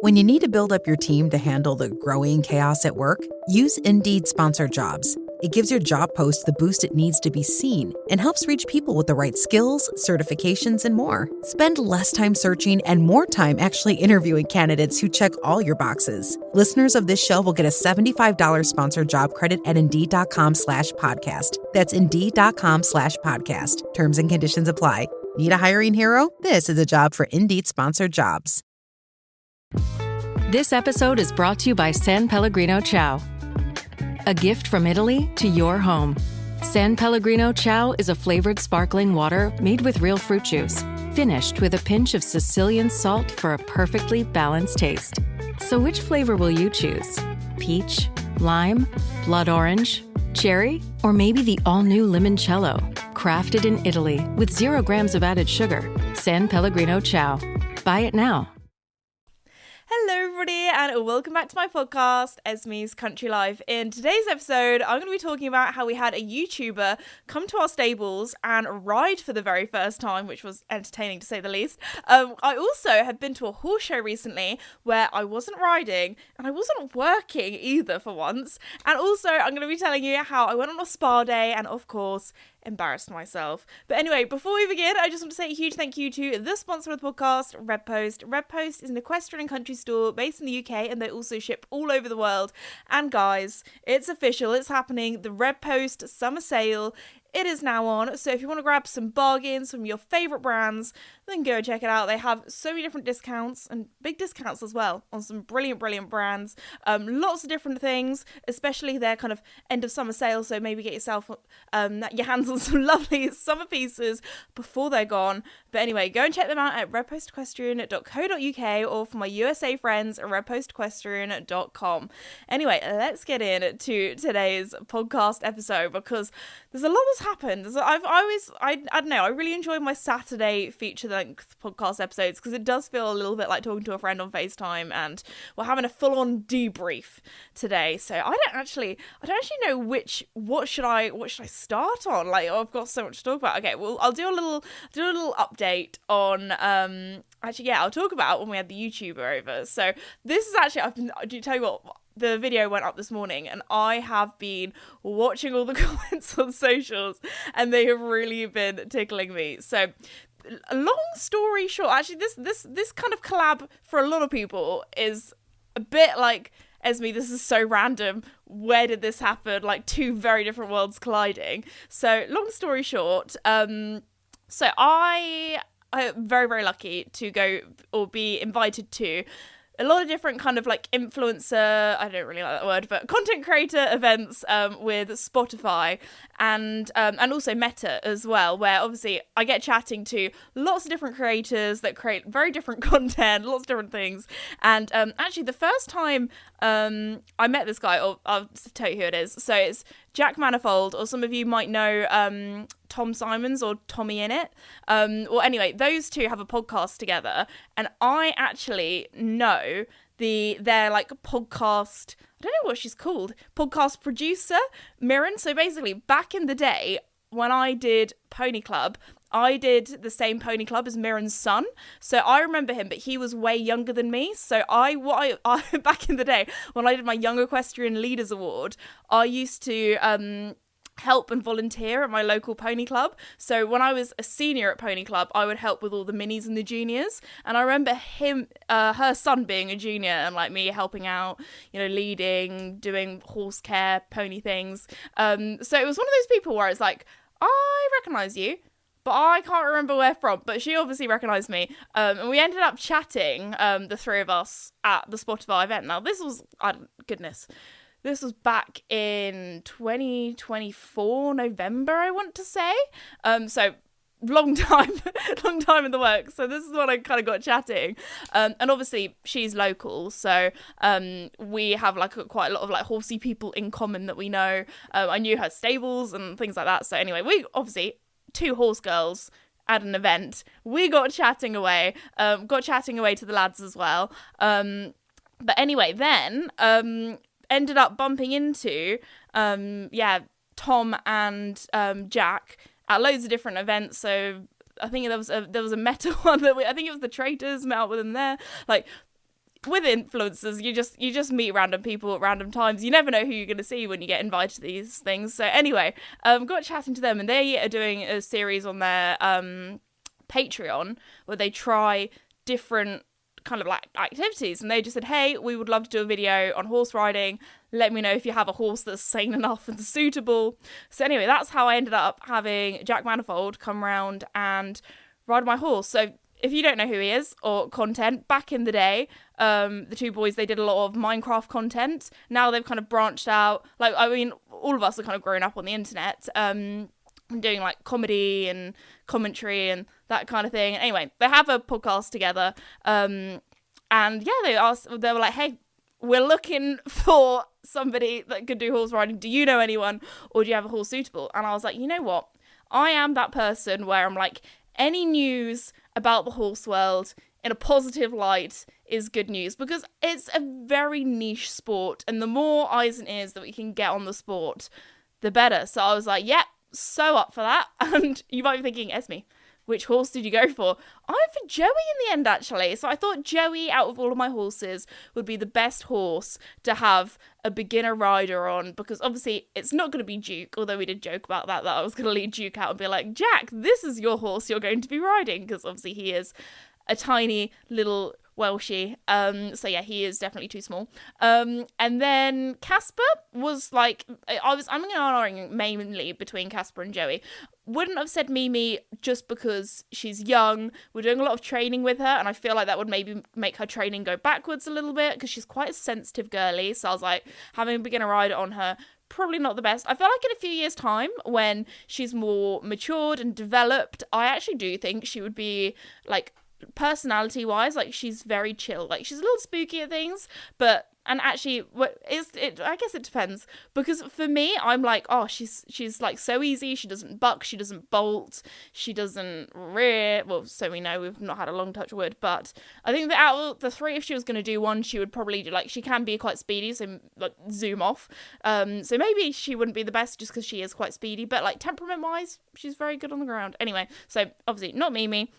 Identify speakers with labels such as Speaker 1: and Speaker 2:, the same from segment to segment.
Speaker 1: When you need to build up your team to handle the growing chaos at work, use Indeed Sponsored Jobs. It gives your job post the boost it needs to be seen and helps reach people with the right skills, certifications, and more. Spend less time searching and more time actually interviewing candidates who check all your boxes. Listeners of this show will get a $75 sponsored job credit at Indeed.com/podcast. That's Indeed.com/podcast. Terms and conditions apply. Need a hiring hero? This is a job for Indeed Sponsored Jobs.
Speaker 2: This episode is brought to you by San Pellegrino Ciao. A gift from Italy to your home. San Pellegrino Ciao is a flavored sparkling water made with real fruit juice, finished with a pinch of Sicilian salt for a perfectly balanced taste. So which flavor will you choose? Peach, lime, blood orange, cherry, or maybe the all-new limoncello? Crafted in Italy with 0 grams of added sugar. San Pellegrino Ciao. Buy it now.
Speaker 3: Hello everybody and welcome back to my podcast, Esme's Country Life. In today's episode, I'm going to be talking about how we had a YouTuber come to our stables and ride for the very first time, which was entertaining to say the least. I also have been to a horse show recently where I wasn't riding and I wasn't working either for once. And also I'm going to be telling you how I went on a spa day and of course embarrassed myself. But anyway, before we begin, I just want to say a huge thank you to the sponsor of the podcast, Red Post. Red Post is an equestrian country store based in the UK and they also ship all over the world. And guys, it's official, it's happening. The Red Post summer sale, it is now on. So if you want to grab some bargains from your favourite brands, then go check it out. They have so many different discounts and big discounts as well on some brilliant brands. Lots of different things, especially their kind of end of summer sale. So maybe get yourself your hands on some lovely summer pieces before they're gone. But anyway, go and check them out at redpostequestrian.co.uk or for my USA friends at redpostequestrian.com. Anyway, let's get into today's podcast episode because there's a lot that's happened. I don't know, I really enjoy my Saturday feature-length podcast episodes because it does feel a little bit like talking to a friend on FaceTime and we're having a full-on debrief today. So I don't actually know what should I start on? Like, I've got so much to talk about. Okay, well, I'll do a little update on I'll talk about when we had the YouTuber over. So this is actually, do you tell you what? The video went up this morning and I have been watching all the comments on socials and they have really been tickling me. So long story short, actually this kind of collab for a lot of people is a bit like, Esme, this is so random. Where did this happen? Like two very different worlds colliding. So long story short, so I'm very, very lucky to go or be invited to a lot of different kind of like influencer, I don't really like that word, but content creator events with Spotify and also Meta as well, where obviously I get chatting to lots of different creators that create very different content, lots of different things. And actually the first time I met this guy, I'll tell you who it is. So it's Jack Manifold, or some of you might know Tom Simons or Tommy Innit. Well, anyway, those two have a podcast together, and I actually know their like podcast, I don't know what she's called, podcast producer, Mirren. So basically, back in the day when I did Pony Club, I did the same Pony Club as Mirren's son. So I remember him, but he was way younger than me. So I back in the day when I did my Young Equestrian Leaders Award, I used to help and volunteer at my local pony club. So when I was a senior at Pony Club, I would help with all the minis and the juniors. And I remember her son being a junior and like me helping out, leading, doing horse care, pony things. So it was one of those people where it's like, I recognise you, but I can't remember where from. But she obviously recognised me. And we ended up chatting, the three of us, at the Spotify event. Now, this was, this was back in 2024, November, I want to say. So long time in the works. So this is when I kind of got chatting. And obviously she's local. So we have like quite a lot of like horsey people in common that we know. I knew her stables and things like that. So anyway, we obviously, two horse girls at an event. We got chatting away to the lads as well. But anyway, then ended up bumping into Tom and Jack at loads of different events. So I think there was a Meta one that I think it was the Traitors met up with them there. Like with influencers, you just meet random people at random times. You never know who you're going to see when you get invited to these things. So anyway, got chatting to them, and they are doing a series on their Patreon where they try different kind of like activities, and they just said, hey, we would love to do a video on horse riding. Let me know if you have a horse that's sane enough and suitable. So anyway, that's how I ended up having Jack Manifold come around and ride my horse. So if you don't know who he is or content, back in the day, the two boys, they did a lot of Minecraft content. Now they've kind of branched out. Like, I mean, all of us are kind of grown up on the internet, doing like comedy and commentary and that kind of thing. Anyway, they have a podcast together, and yeah, they were like, hey, we're looking for somebody that could do horse riding. Do you know anyone, or do you have a horse suitable? And I was like, you know what, I am that person where I'm like, any news about the horse world in a positive light is good news, because it's a very niche sport, and the more eyes and ears that we can get on the sport, the better. So I was like, yeah, so up for that. And you might be thinking, Esme, which horse did you go for? I went for Joey in the end, actually. So I thought Joey, out of all of my horses, would be the best horse to have a beginner rider on, because obviously it's not going to be Duke, although we did joke about that I was going to lead Duke out and be like, Jack, this is your horse you're going to be riding, because obviously he is a tiny little Welshie. So yeah, he is definitely too small. And then Casper was like, I'm arguing mainly between Casper and Joey. Wouldn't have said Mimi just because she's young. We're doing a lot of training with her, and I feel like that would maybe make her training go backwards a little bit, because she's quite a sensitive girly. So I was like, having a beginner rider on her, probably not the best. I feel like in a few years' time, when she's more matured and developed, I actually do think she would be like, personality wise, like, she's very chill. Like, she's a little spooky at things, but, and actually, I guess it depends, because for me, I'm like, oh, she's like so easy. She doesn't buck, she doesn't bolt, she doesn't rear. Well, so we know, we've not had a long touch wood, but I think that out of the three, if she was going to do one, she would probably do, like, she can be quite speedy, so like zoom off. So maybe she wouldn't be the best just because she is quite speedy, but like temperament wise, she's very good on the ground. Anyway, so obviously not Mimi.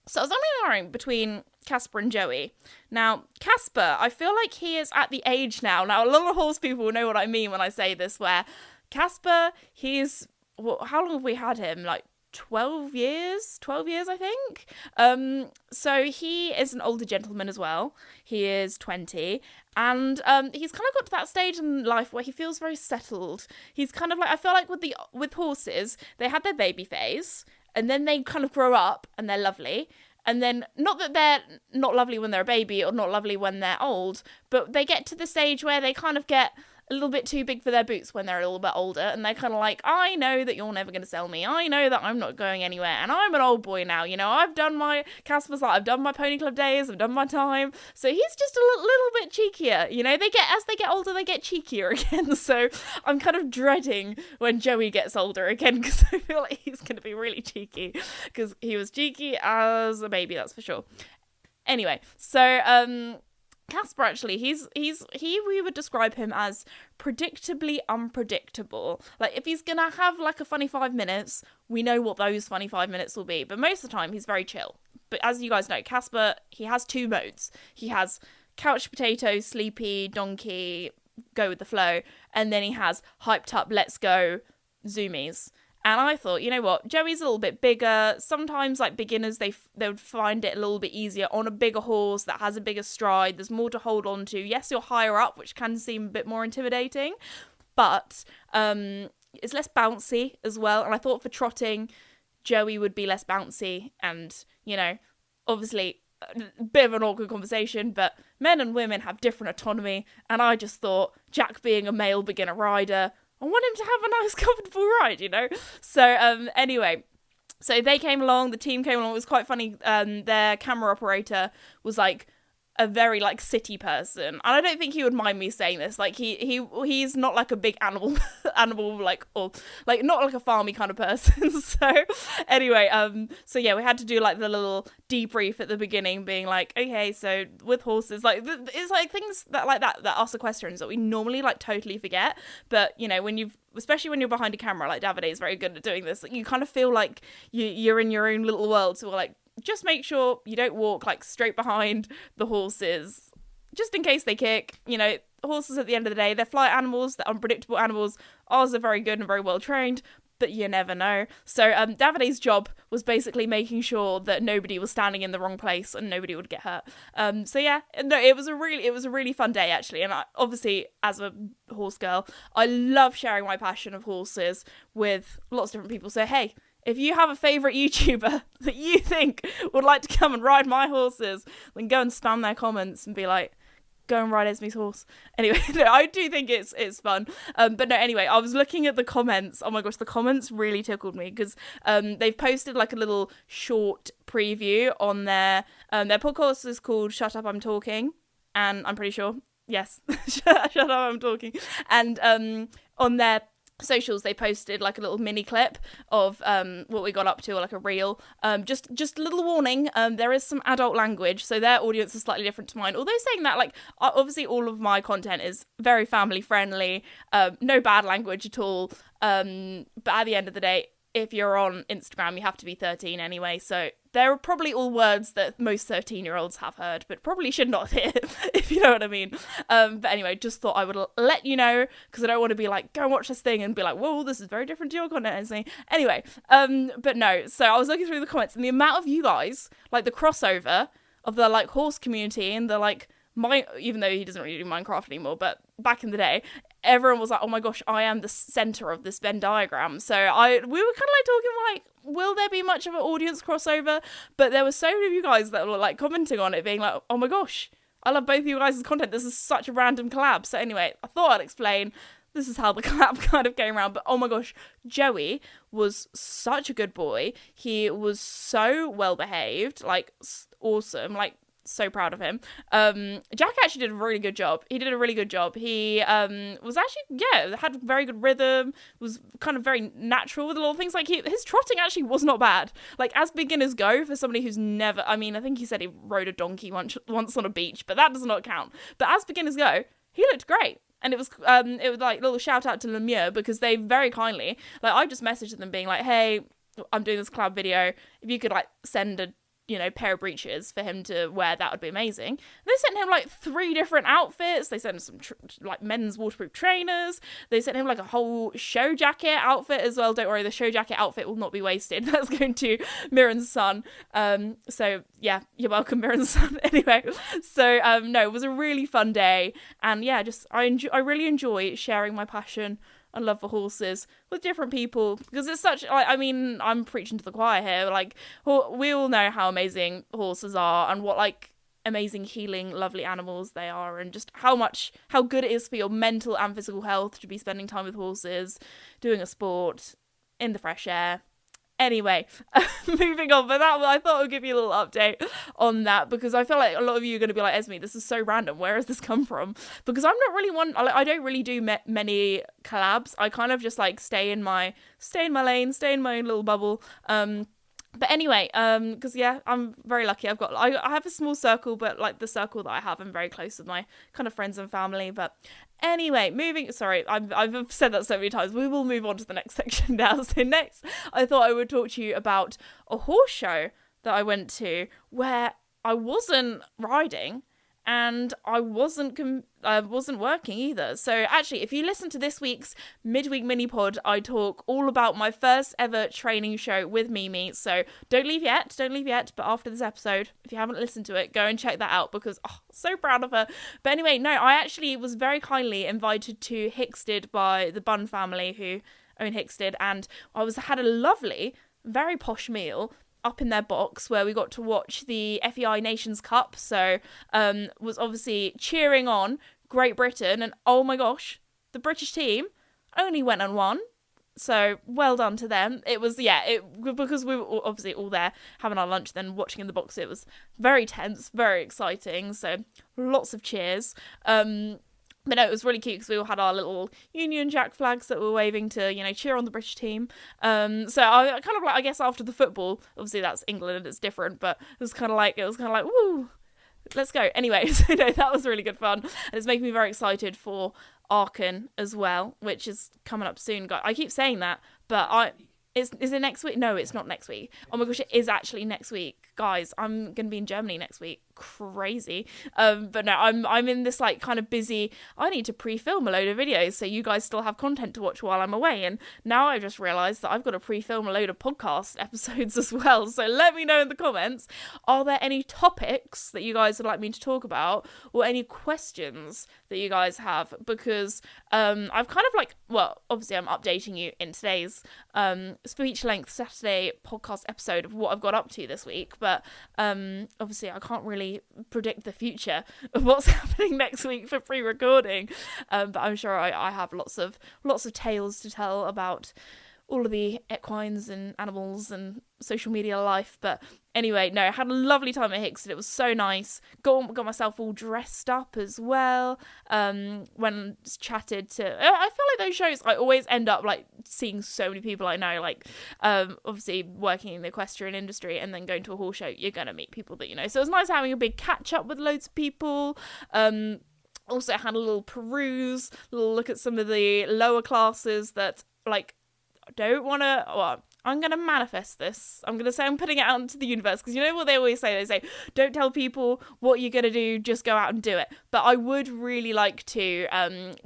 Speaker 3: So I was wondering between Casper and Joey. Now, Casper, I feel like he is at the age now. Now, a lot of horse people will know what I mean when I say this, where Casper, he's, how long have we had him? Like 12 years, I think. So he is an older gentleman as well. He is 20, and he's kind of got to that stage in life where he feels very settled. He's kind of like, I feel like with horses, they had their baby phase, and then they kind of grow up and they're lovely. And then, not that they're not lovely when they're a baby or not lovely when they're old, but they get to the stage where they kind of get a little bit too big for their boots when they're a little bit older, and they're kind of like, I know that you're never going to sell me. I know that I'm not going anywhere, and I'm an old boy now, you know, Casper's like, I've done my pony club days, I've done my time. So he's just a little bit cheekier, you know, as they get older, they get cheekier again. So I'm kind of dreading when Joey gets older again, because I feel like he's going to be really cheeky, because he was cheeky as a baby, that's for sure. Anyway, so, Casper, actually, we would describe him as predictably unpredictable. Like, if he's gonna have like a funny 5 minutes, we know what those funny 5 minutes will be, but most of the time he's very chill. But as you guys know, Casper, he has two modes. He has couch potato, sleepy, donkey, go with the flow, and then he has hyped up, let's go, zoomies. And I thought, you know what, Joey's a little bit bigger. Sometimes, like, beginners, they would find it a little bit easier on a bigger horse that has a bigger stride. There's more to hold on to. Yes, you're higher up, which can seem a bit more intimidating, but it's less bouncy as well. And I thought for trotting, Joey would be less bouncy. And, you know, obviously, a bit of an awkward conversation, but men and women have different autonomy. And I just thought, Jack being a male beginner rider, I want him to have a nice, comfortable ride, you know? So, anyway, so they came along, the team came along, it was quite funny. Their camera operator was, like, a very, like, city person. And I don't think he would mind me saying this. Like, he's not, like, a big animal, like, or, like, not, like, a farmy kind of person. So, anyway, so, yeah, we had to do, like, the little debrief at the beginning, being like, okay, so, with horses, like, it's, like, things that ask the questions that we normally, like, totally forget. But, you know, especially when you're behind a camera, like, Davide is very good at doing this, like, you kind of feel like you're in your own little world. So we're like, just make sure you don't walk, like, straight behind the horses. just in case they kick, you know, horses at the end of the day, they're flight animals, they're unpredictable animals. Ours are very good and very well trained, but you never know. So Davide's job was basically making sure that nobody was standing in the wrong place and nobody would get hurt. So yeah, no, it was a really fun day actually. And obviously, as a horse girl, I love sharing my passion of horses with lots of different people. So hey, if you have a favourite YouTuber that you think would like to come and ride my horses, then go and spam their comments and be like, go and ride Esme's horse. Anyway, no, I do think it's fun. But no, anyway, I was looking at the comments. Oh my gosh, the comments really tickled me because they've posted like a little short preview on their podcast is called Shut Up, I'm Talking. And I'm pretty sure, yes, Shut Up, I'm Talking. And on their socials they posted like a little mini clip of what we got up to, or like a reel. Just a little warning, there is some adult language, so their audience is slightly different to mine, although saying that, like, obviously all of my content is very family friendly, no bad language at all, but at the end of the day, if you're on Instagram, you have to be 13 anyway, so there are probably all words that most 13-year-olds have heard, but probably should not hear, if you know what I mean. But anyway, just thought I would let you know, because I don't want to be like, go and watch this thing and be like, whoa, this is very different to your content, Esme. Anyway, but no, so I was looking through the comments, and the amount of you guys, like the crossover of the like horse community and the like, even though he doesn't really do Minecraft anymore, but back in the day, everyone was like, oh my gosh, I am the center of this Venn diagram. So we were kind of like talking like, will there be much of an audience crossover? But there were so many of you guys that were like commenting on it, being like, oh my gosh, I love both of you guys' content. This is such a random collab. So anyway, I thought I'd explain. This is how the collab kind of came around. But oh my gosh, Joey was such a good boy. He was so well behaved, like awesome, like so proud of him. Jack actually did a really good job. He did a really good job. He was actually, had very good rhythm, was kind of very natural with a lot of things. Like his trotting actually was not bad. Like as beginners go, for somebody who's never, I mean, I think he said he rode a donkey once on a beach, but that does not count. But as beginners go, he looked great. And it was like a little shout out to Lemure, because they very kindly, like I just messaged them being like, hey, I'm doing this collab video. If you could like send a pair of breeches for him to wear, that would be amazing. And they sent him like 3 different outfits. They sent him some like men's waterproof trainers. They sent him like a whole show jacket outfit as well. Don't worry, the show jacket outfit will not be wasted. That's going to Mirren's son. So yeah, you're welcome, Mirren's son. Anyway, so no, it was a really fun day, and yeah, just I really enjoy sharing my passion and love for horses with different people, because it's such, I mean, I'm preaching to the choir here, like we all know how amazing horses are and what like amazing healing lovely animals they are, and just how good it is for your mental and physical health to be spending time with horses, doing a sport in the fresh air. Anyway, moving on, but I thought I'd give you a little update on that, because I feel like a lot of you are going to be like, Esme, this is so random. Where has this come from? Because I'm not really I don't really do many collabs. I kind of just like stay in my lane, stay in my own little bubble. But anyway, because yeah, I'm very lucky. I have a small circle, but like the circle that I have, I'm very close with my kind of friends and family. But anyway, I've said that so many times. We will move on to the next section now. So next, I thought I would talk to you about a horse show that I went to where I wasn't riding and I wasn't working either. So actually, if you listen to this week's midweek mini pod, I talk all about my first ever training show with Mimi. So don't leave yet. But after this episode, if you haven't listened to it, go and check that out, because so proud of her. But anyway, no, I actually was very kindly invited to Hicksted by the Bunn family who own Hicksted, and I had a lovely, very posh meal up in their box where we got to watch the FEI Nations Cup. So was obviously cheering on Great Britain, and oh my gosh, the British team only went and won. So well done to them. It was, because we were obviously all there having our lunch, then watching in the box. It was very tense, very exciting. So lots of cheers. But no, it was really cute because we all had our little Union Jack flags that we were waving to, cheer on the British team. So I kind of like, I guess after the football, obviously that's England and it's different, but it was kind of like, woo, let's go. Anyway, so no, that was really good fun. And it's making me very excited for Aachen as well, which is coming up soon. I keep saying that, but is it next week? No, it's not next week. Oh my gosh, it is actually next week. Guys, I'm going to be in Germany next week. crazy. But no, I'm in this like kind of busy, I need to pre-film a load of videos so you guys still have content to watch while I'm away. And now I just realized that I've got to pre-film a load of podcast episodes as well. So let me know in the comments, are there any topics that you guys would like me to talk about, or any questions that you guys have? Because I've kind of like, well, obviously I'm updating you in today's speech length Saturday podcast episode of what I've got up to this week, but obviously I can't really predict the future of what's happening next week for pre-recording, but I'm sure I have lots of tales to tell about all of the equines and animals and social media life. But anyway, no, I had a lovely time at Hickston. It was so nice. Got myself all dressed up as well. When chatted to, I feel like those shows, I always end up like seeing so many people I know. Like, obviously working in the equestrian industry and then going to a horse show, you're gonna meet people that you know. So it was nice having a big catch up with loads of people. Also had a little peruse, a little look at some of the lower classes that like don't want to, well, I'm going to manifest this. I'm going to say I'm putting it out into the universe, because you know what they always say? They say, don't tell people what you're going to do, just go out and do it. But I would really like to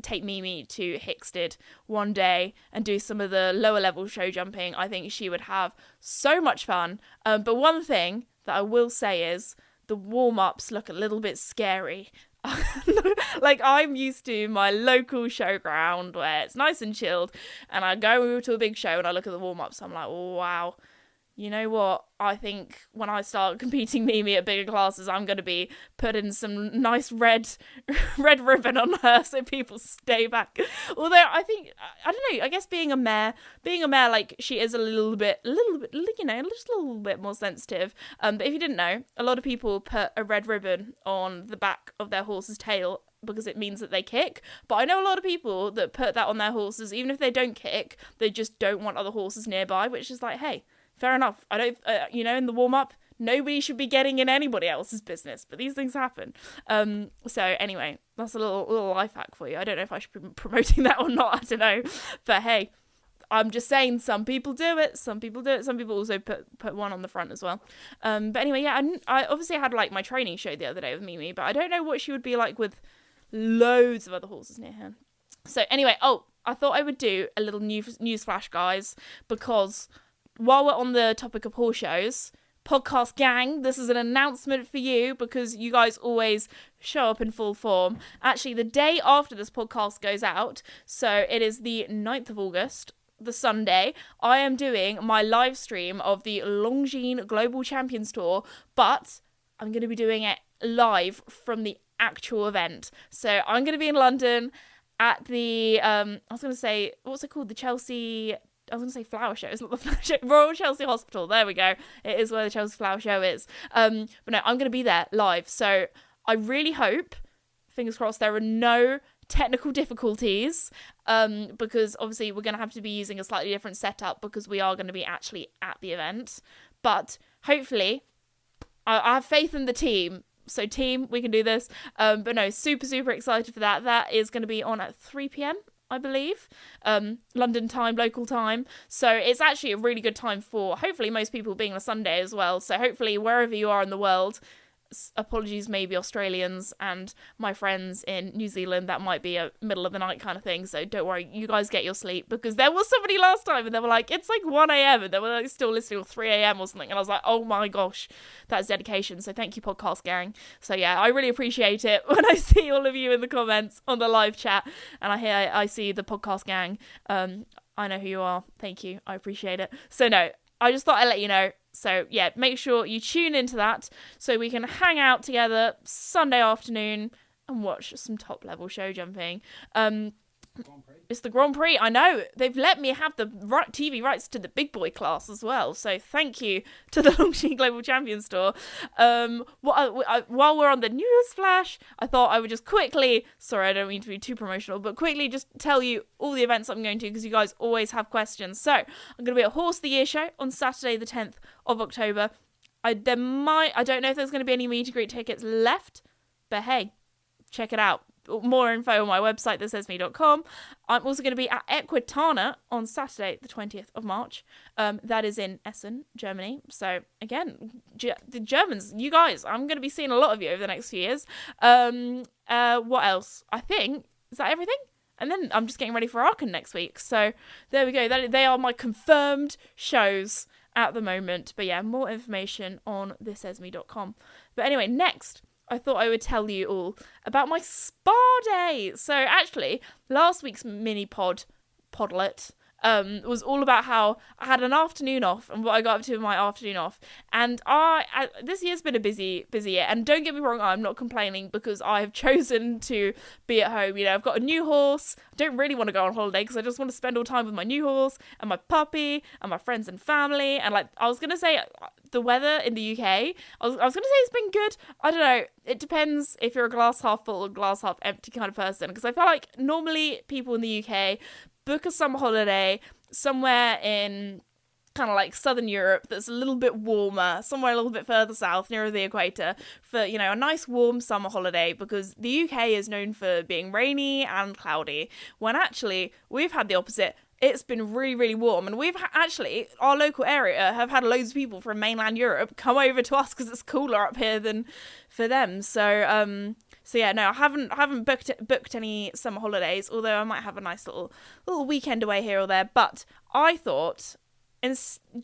Speaker 3: take Mimi to Hicksted one day and do some of the lower level show jumping. I think she would have so much fun. But one thing that I will say is the warm-ups look a little bit scary. Like, I'm used to my local showground where it's nice and chilled, and I go to a big show and I look at the warm-ups, I'm like, oh, wow, you know what, I think when I start competing Mimi at bigger classes, I'm going to be putting some nice red ribbon on her so people stay back. Although I think, I don't know, I guess being a mare, like, she is a little bit, you know, just a little bit more sensitive. But if you didn't know, a lot of people put a red ribbon on the back of their horse's tail because it means that they kick. But I know a lot of people that put that on their horses, even if they don't kick, they just don't want other horses nearby, which is like, hey, fair enough. I don't, you know, in the warm-up, nobody should be getting in anybody else's business, but these things happen. So anyway, that's a little life hack for you. I don't know if I should be promoting that or not, I don't know. But hey, I'm just saying, some people do it. Some people also put one on the front as well. But anyway, yeah, I obviously had like my training show the other day with Mimi, but I don't know what she would be like with loads of other horses near her. So anyway, I thought I would do a little news flash, guys, because while we're on the topic of horse shows, podcast gang, this is an announcement for you, because you guys always show up in full form. Actually, the day after this podcast goes out, so it is the 9th of August, the Sunday, I am doing my live stream of the Longines Global Champions Tour, but I'm going to be doing it live from the actual event. So I'm going to be in London at the, I was going to say, what's it called? The Chelsea... I was going to say flower show. It's not the flower show. Royal Chelsea Hospital. There we go. It is where the Chelsea Flower Show is. But no, I'm going to be there live. So I really hope, fingers crossed, there are no technical difficulties, because obviously we're going to have to be using a slightly different setup because we are going to be actually at the event. But hopefully, I have faith in the team. So team, we can do this. But no, super excited for that. That is going to be on at 3 p.m. I believe, London time, local time. So it's actually a really good time for, hopefully, most people being a Sunday as well. So hopefully, wherever you are in the world, apologies maybe Australians and my friends in New Zealand, that might be a middle of the night kind of thing. So don't worry, you guys get your sleep, because there was somebody last time and they were like, it's like 1 a.m. and they were like still listening, or 3 a.m. or something. And I was like, oh my gosh, that's dedication. So thank you, podcast gang. So yeah, I really appreciate it when I see all of you in the comments on the live chat and I see the podcast gang. I know who you are. Thank you. I appreciate it. So no, I just thought I'd let you know. So yeah, make sure you tune into that so we can hang out together Sunday afternoon and watch some top level show jumping. It's the Grand Prix. I know they've let me have the TV rights to the big boy class as well. So thank you to the Longines Global Champions Tour. While we're on the news flash, I thought I would just quickly, sorry, I don't mean to be too promotional, but quickly just tell you all the events I'm going to, because you guys always have questions. So I'm going to be at Horse of the Year show on Saturday the 10th of October. I don't know if there's going to be any meet and greet tickets left, but hey, check it out. More info on my website, thisisme.com. I'm also going to be at Equitana on Saturday, the 20th of March. That is in Essen, Germany. So again, the Germans, you guys, I'm going to be seeing a lot of you over the next few years. What else? I think, is that everything? And then I'm just getting ready for Aachen next week. So there we go. They are my confirmed shows at the moment. But yeah, more information on thisesme.com. But anyway, next, I thought I would tell you all about my spa day. So actually, last week's mini podlet was all about how I had an afternoon off and what I got up to in my afternoon off. And I this year's been a busy year. And don't get me wrong, I'm not complaining because I have chosen to be at home. You know, I've got a new horse. I don't really want to go on holiday because I just want to spend all time with my new horse and my puppy and my friends and family. And like I was going to say, the weather in the UK, I was going to say it's been good. I don't know. It depends if you're a glass half full or glass half empty kind of person. Because I feel like normally people in the UK book a summer holiday somewhere in kind of like southern Europe that's a little bit warmer, somewhere a little bit further south nearer the equator for, you know, a nice warm summer holiday, because the UK is known for being rainy and cloudy, when actually we've had the opposite. It's been really, really warm, and we've actually, our local area have had loads of people from mainland Europe come over to us because it's cooler up here than for them. So yeah, no, I haven't booked any summer holidays, although I might have a nice little weekend away here or there. But I thought, do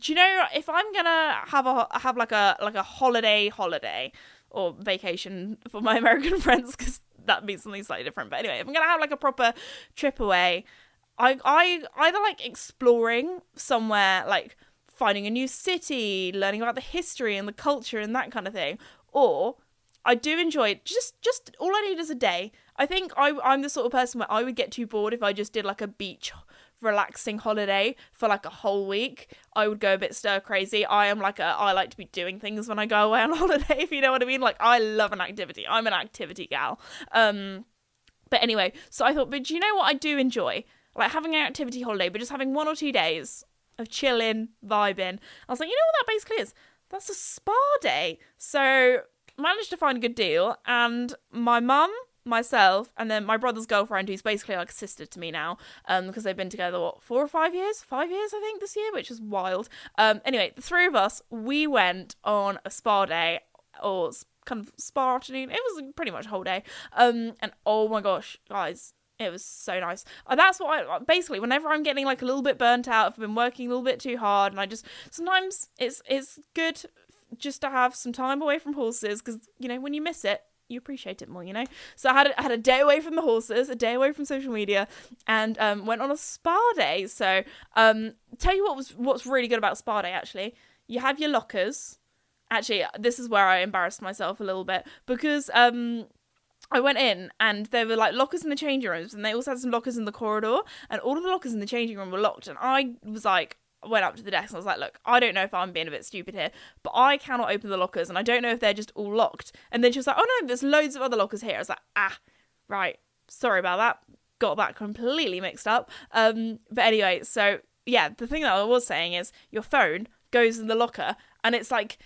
Speaker 3: you know, if I'm gonna have like a holiday or vacation for my American friends, because that means something slightly different. But anyway, if I'm gonna have like a proper trip away, I either like exploring somewhere, like finding a new city, learning about the history and the culture and that kind of thing, or I do enjoy just all I need is a day. I think I'm the sort of person where I would get too bored if I just did like a beach relaxing holiday for like a whole week. I would go a bit stir crazy. I like to be doing things when I go away on holiday, if you know what I mean. Like, I love an activity. I'm an activity gal. But anyway, so I thought, but do you know what I do enjoy? Like having an activity holiday, but just having 1 or 2 days of chilling, vibing. I was like, you know what that basically is? That's a spa day. So managed to find a good deal, and my mum, myself, and then my brother's girlfriend, who's basically like a sister to me now, because they've been together 4 or 5 years? 5 years, I think, this year, which is wild. Anyway, the three of us, we went on a spa day, or kind of spa afternoon. It was pretty much a whole day. And oh my gosh, guys, it was so nice. That's what basically, whenever I'm getting like a little bit burnt out, I've been working a little bit too hard, and sometimes it's good just to have some time away from horses, because, you know, when you miss it, you appreciate it more, you know. So I had a day away from the horses, a day away from social media, and went on a spa day. So tell you what's really good about spa day, actually. You have your lockers. Actually, this is where I embarrassed myself a little bit, because I went in and there were like lockers in the changing rooms, and they also had some lockers in the corridor, and all of the lockers in the changing room were locked. And I was like, went up to the desk and I was like, look, I don't know if I'm being a bit stupid here, but I cannot open the lockers, and I don't know if they're just all locked. And then she was like, oh no, there's loads of other lockers here. I was like, right, sorry about that. Got that completely mixed up. But anyway, so yeah, the thing that I was saying is your phone goes in the locker, and it's like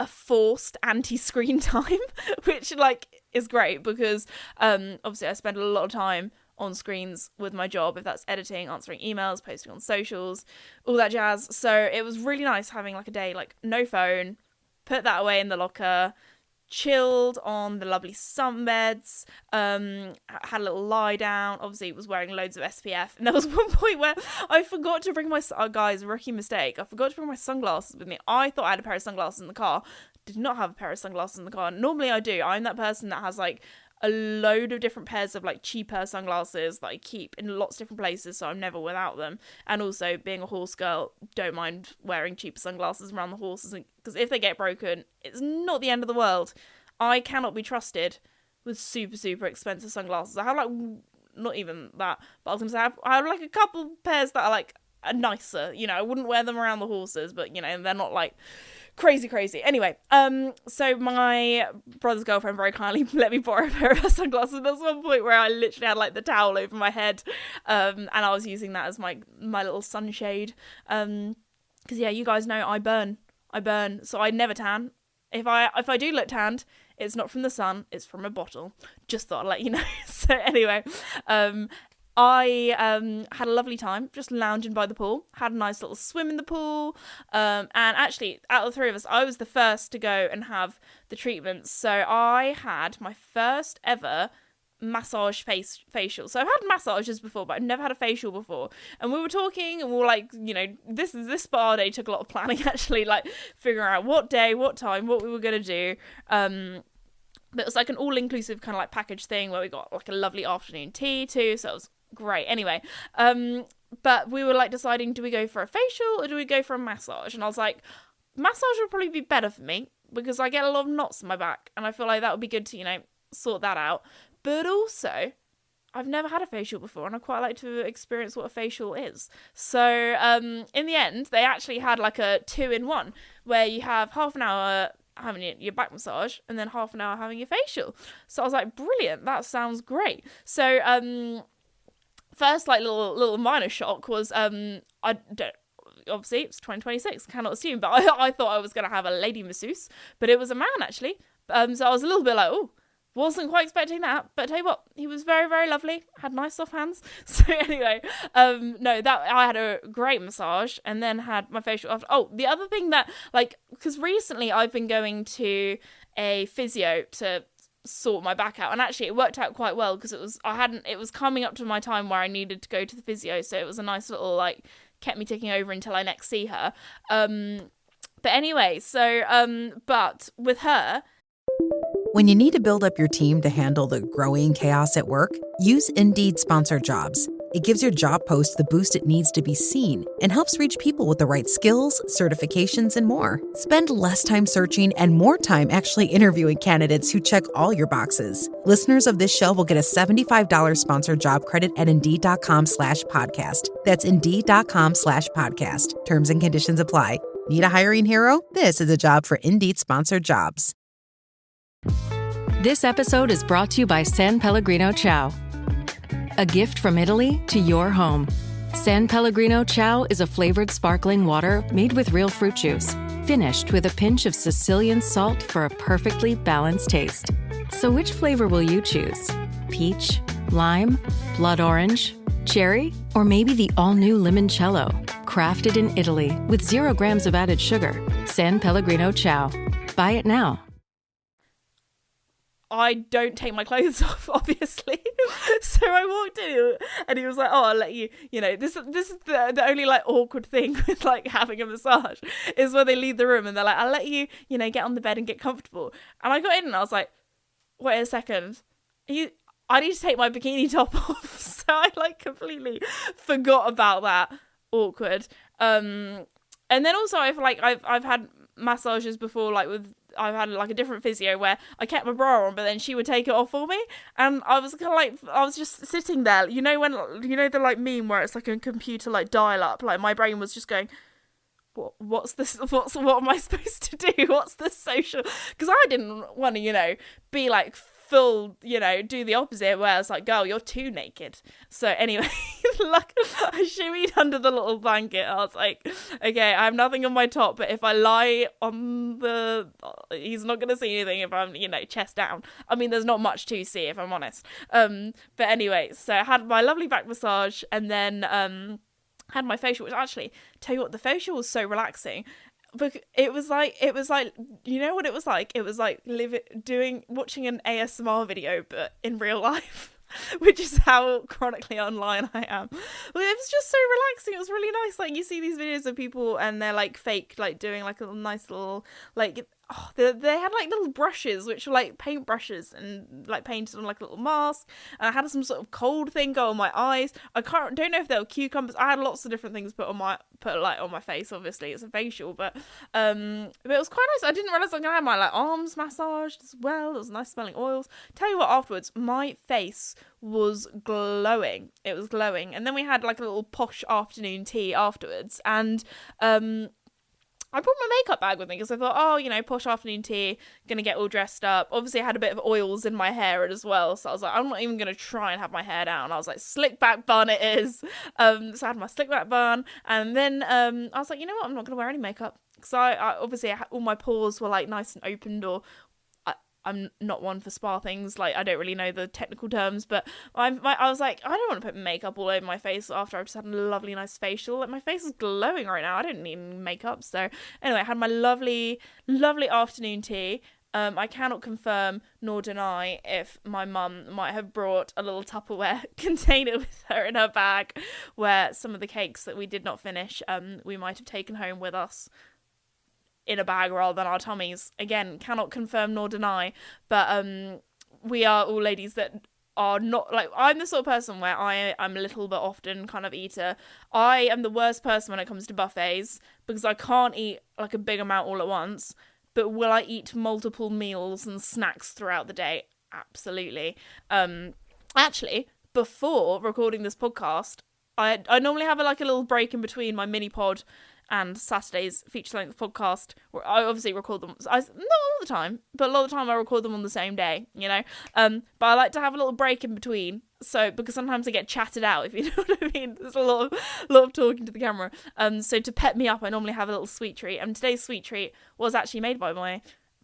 Speaker 3: a forced anti-screen time, which like is great, because obviously I spend a lot of time on screens with my job, if that's editing, answering emails, posting on socials, all that jazz. So it was really nice having like a day, like no phone, put that away in the locker, chilled on the lovely sunbeds, had a little lie down, obviously was wearing loads of SPF, and there was one point where I forgot to bring my, guys, rookie mistake, I forgot to bring my sunglasses with me. I thought I had a pair of sunglasses in the car, did not have a pair of sunglasses in the car. Normally I do. I'm that person that has like a load of different pairs of like cheaper sunglasses that I keep in lots of different places, so I'm never without them. And also, being a horse girl, don't mind wearing cheaper sunglasses around the horses, because if they get broken, it's not the end of the world. I cannot be trusted with super expensive sunglasses. I have like, not even that, but I was gonna say I have like a couple pairs that are like nicer, you know. I wouldn't wear them around the horses, but you know, they're not like crazy. Anyway, so my brother's girlfriend very kindly let me borrow a pair of her sunglasses. There was one point where I literally had like the towel over my head, and I was using that as my little sunshade, because yeah, you guys know I burn, so I never tan. If I do look tanned, it's not from the sun, it's from a bottle. Just thought I'd let you know. So anyway, I had a lovely time just lounging by the pool, had a nice little swim in the pool, and actually out of the three of us, I was the first to go and have the treatments. So I had my first ever massage facial. So I've had massages before, but I've never had a facial before. And we were talking and we were like, this spa day took a lot of planning actually, like figuring out what day, what time, what we were going to do. But it was like an all-inclusive kind of like package thing where we got like a lovely afternoon tea too, so it was great. Anyway, but we were like deciding, do we go for a facial or do we go for a massage? And I was like, massage would probably be better for me because I get a lot of knots in my back and I feel like that would be good to, sort that out. But also, I've never had a facial before and I quite like to experience what a facial is. So in the end, they actually had like a 2-in-1 where you have half an hour having your back massage and then half an hour having your facial. So I was like, brilliant, that sounds great. So first like little minor shock was I don't, obviously it's 2026, cannot assume, but I thought I was gonna have a lady masseuse, but it was a man actually. So I was a little bit like, oh, wasn't quite expecting that, but I tell you what, he was very, very lovely, had nice soft hands. So anyway, no, that I had a great massage and then had my facial after. Oh, the other thing that, like, because recently I've been going to a physio to sort my back out, and actually it worked out quite well because it was coming up to my time where I needed to go to the physio, so it was a nice little, like, kept me ticking over until I next see her. But anyway, so but with her,
Speaker 1: when you need to build up your team to handle the growing chaos at work, use Indeed Sponsored Jobs. It gives your job post the boost it needs to be seen and helps reach people with the right skills, certifications, and more. Spend less time searching and more time actually interviewing candidates who check all your boxes. Listeners of this show will get a $75 sponsored job credit at Indeed.com/podcast. That's Indeed.com/podcast. Terms and conditions apply. Need a hiring hero? This is a job for Indeed Sponsored Jobs.
Speaker 2: This episode is brought to you by San Pellegrino Ciao. A gift from Italy to your home. San Pellegrino Ciao is a flavored sparkling water made with real fruit juice, finished with a pinch of Sicilian salt for a perfectly balanced taste. So which flavor will you choose? Peach, lime, blood orange, cherry, or maybe the all-new limoncello? Crafted in Italy with 0 grams of added sugar. San Pellegrino Ciao. Buy it now.
Speaker 3: I don't take my clothes off, obviously. So I walked in and he was like, oh, I'll let you, this is the only like awkward thing with like having a massage is when they leave the room and they're like, I'll let you, get on the bed and get comfortable. And I got in and I was like, wait a second. I need to take my bikini top off. So I like completely forgot about that. Awkward. And then also I've had massages before, like I've had like a different physio where I kept my bra on, but then she would take it off for me, and I was kind of like, I was just sitting there, when the like meme where it's like a computer like dial up, like my brain was just going, what's this? What am I supposed to do? What's this social? Because I didn't want to, be like full, do the opposite where it's like, girl, you're too naked. So anyway, like I shimmied under the little blanket. I was like, okay, I have nothing on my top, but if I lie on he's not gonna see anything if I'm, chest down. I mean, there's not much to see if I'm honest. But anyway, so I had my lovely back massage and then had my facial, which actually, tell you what, the facial was so relaxing. But it was like, you know what it was like? It was like watching an ASMR video, but in real life, which is how chronically online I am. Well, it was just so relaxing. It was really nice. Like, you see these videos of people and they're like fake, like doing like a nice little, like, they had like little brushes, which were like paint brushes and like painted on like a little mask. And I had some sort of cold thing go on my eyes. Don't know if they were cucumbers. I had lots of different things put on my face. Obviously, it's a facial, but it was quite nice. I didn't realize I was gonna have my like arms massaged as well. It was nice smelling oils. Tell you what, afterwards, my face was glowing. It was glowing, and then we had like a little posh afternoon tea afterwards, and I brought my makeup bag with me because I thought, posh afternoon tea, gonna get all dressed up. Obviously, I had a bit of oils in my hair as well, so I was like, I'm not even gonna try and have my hair down. I was like, slick back bun it is. So I had my slick back bun, and then I was like, you know what? I'm not gonna wear any makeup because I obviously all my pores were like nice and opened, or I'm not one for spa things. Like, I don't really know the technical terms, but I was like, I don't want to put makeup all over my face after I've just had a lovely, nice facial. Like, my face is glowing right now. I don't need makeup. So anyway, I had my lovely, lovely afternoon tea. I cannot confirm nor deny if my mum might have brought a little Tupperware container with her in her bag where some of the cakes that we did not finish, we might have taken home with us in a bag rather than our tummies. Again, cannot confirm nor deny, but we are all ladies that are not, like, I'm the sort of person where I'm a little bit often kind of eater. I am the worst person when it comes to buffets because I can't eat like a big amount all at once, but will I eat multiple meals and snacks throughout the day? Absolutely. Actually, before recording this podcast, I normally have a little break in between my mini pod and Saturday's feature-length podcast, where I obviously record them. Not all the time, but a lot of the time I record them on the same day, you know. But I like to have a little break in between, so because sometimes I get chatted out, if you know what I mean. There's a lot of talking to the camera. So to pep me up, I normally have a little sweet treat. And today's sweet treat was actually made by my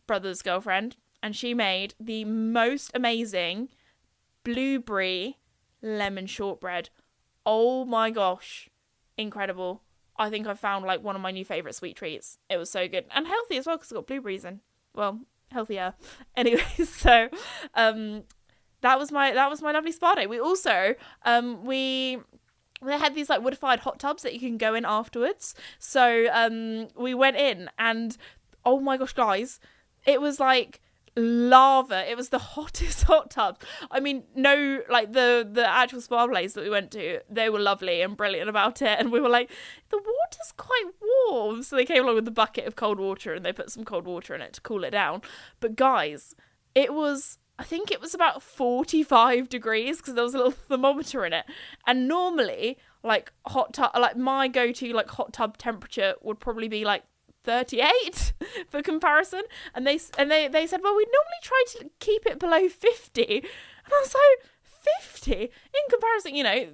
Speaker 3: brother's girlfriend, and she made the most amazing blueberry lemon shortbread. Oh my gosh, incredible. I think I found like one of my new favourite sweet treats. It was so good. And healthy as well because it's got blueberries in. Well, healthier. Anyway, so that was my lovely spa day. We also they had these like wood-fired hot tubs that you can go in afterwards. So we went in and oh my gosh, guys, it was like lava. It was the hottest hot tub. I mean, no, like the actual spa place that we went to, they were lovely and brilliant about it, and we were like, the water's quite warm, so they came along with the bucket of cold water and they put some cold water in it to cool it down. But guys, I think it was about 45 degrees because there was a little thermometer in it, and normally like hot tub, like my go-to like hot tub temperature would probably be like 38 for comparison, and they said, well, we normally try to keep it below 50, and I was like, 50 in comparison, you know,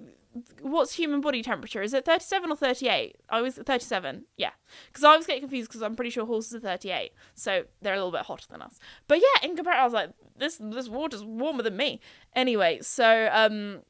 Speaker 3: what's human body temperature? Is it 37 or 38? I was 37, yeah, because I was getting confused because I'm pretty sure horses are 38, so they're a little bit hotter than us. But yeah, in comparison, I was like, this water's warmer than me. Anyway, so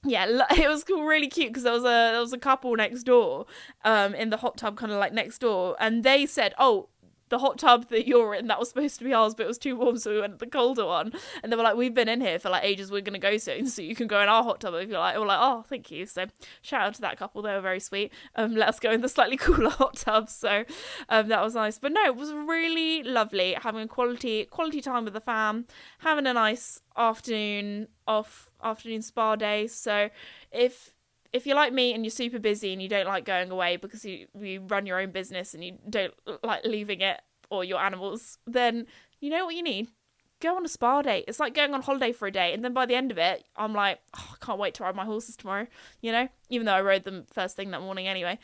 Speaker 3: yeah, it was really cute because there was a couple next door, in the hot tub, kind of like next door, and they said, oh, the hot tub that you're in, that was supposed to be ours, but it was too warm, so we went to the colder one. And they were like, we've been in here for like ages, we're gonna go soon, so you can go in our hot tub if you like. We're like, oh, thank you. So shout out to that couple, they were very sweet. Let us go in the slightly cooler hot tub, so that was nice. But no, it was really lovely having a quality time with the fam, having a nice afternoon spa day. So if you're like me and you're super busy and you don't like going away because you run your own business and you don't like leaving it or your animals, then you know what you need? Go on a spa day. It's like going on holiday for a day, and then by the end of it, I'm like, oh, I can't wait to ride my horses tomorrow, you know? Even though I rode them first thing that morning anyway,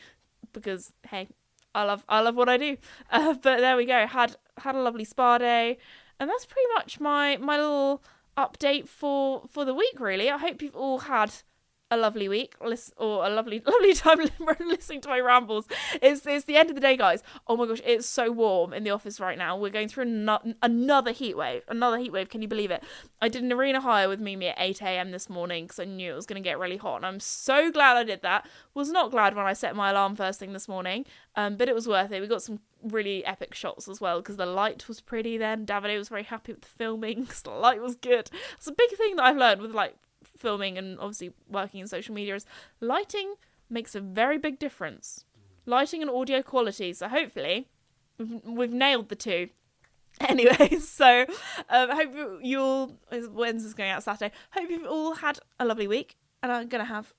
Speaker 3: because, hey, I love what I do. But there we go. Had a lovely spa day, and that's pretty much my little update for the week, really. I hope you've all had a lovely week or a lovely time listening to my rambles. It's the end of the day, guys. Oh my gosh, it's so warm in the office right now. We're going through another heat wave. Can you believe it? I did an arena hire with Mimi at 8 a.m. this morning because I knew it was going to get really hot, and I'm so glad I did that. Was not glad when I set my alarm first thing this morning, but it was worth it. We got some really epic shots as well because the light was pretty then. Davide was very happy with the filming because the light was good. It's a big thing that I've learned with like filming and obviously working in social media is lighting makes a very big difference. Lighting and audio quality. So hopefully we've nailed the two. Anyway, so I hope when's this going out? Saturday. Hope you've all had a lovely week and are going to have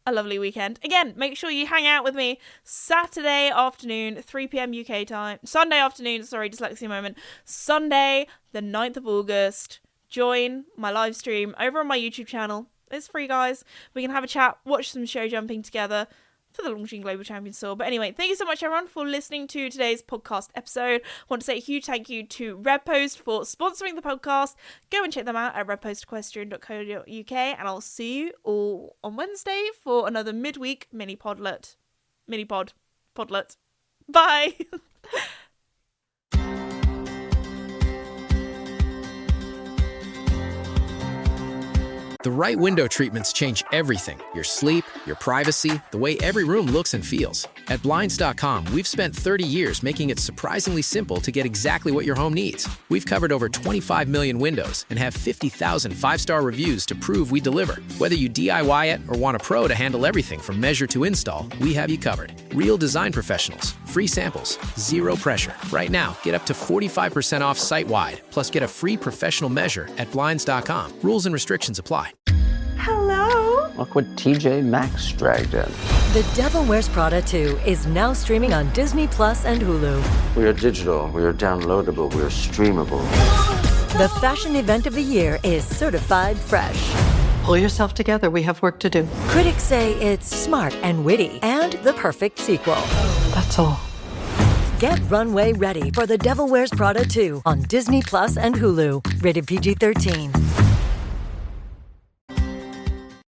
Speaker 3: a lovely weekend. Again, make sure you hang out with me Saturday afternoon, 3 p.m. UK time. Sunday afternoon, sorry, dyslexia moment. Sunday, the 9th of August. Join my live stream over on my YouTube channel. It's free, guys. We can have a chat, watch some show jumping together for the Longines Global Champions Tour. But anyway, thank you so much, everyone, for listening to today's podcast episode. I want to say a huge thank you to Redpost for sponsoring the podcast. Go and check them out at redpostequestrian.co.uk, and I'll see you all on Wednesday for another midweek podlet. Bye.
Speaker 4: The right window treatments change everything: your sleep, your privacy, the way every room looks and feels. At Blinds.com, we've spent 30 years making it surprisingly simple to get exactly what your home needs. We've covered over 25 million windows and have 50,000 five-star reviews to prove we deliver. Whether you DIY it or want a pro to handle everything from measure to install, we have you covered. Real design professionals, free samples, zero pressure. Right now, get up to 45% off site-wide, plus get a free professional measure at Blinds.com. Rules and restrictions apply.
Speaker 3: Hello.
Speaker 5: Look what TJ Maxx dragged in.
Speaker 6: The Devil Wears Prada 2 is now streaming on Disney Plus and Hulu.
Speaker 5: We are digital, we are downloadable, we are streamable.
Speaker 6: The fashion event of the year is certified fresh.
Speaker 7: Pull yourself together, we have work to do.
Speaker 6: Critics say it's smart and witty and the perfect sequel.
Speaker 7: That's all.
Speaker 6: Get runway ready for The Devil Wears Prada 2 on Disney Plus and Hulu. Rated PG-13.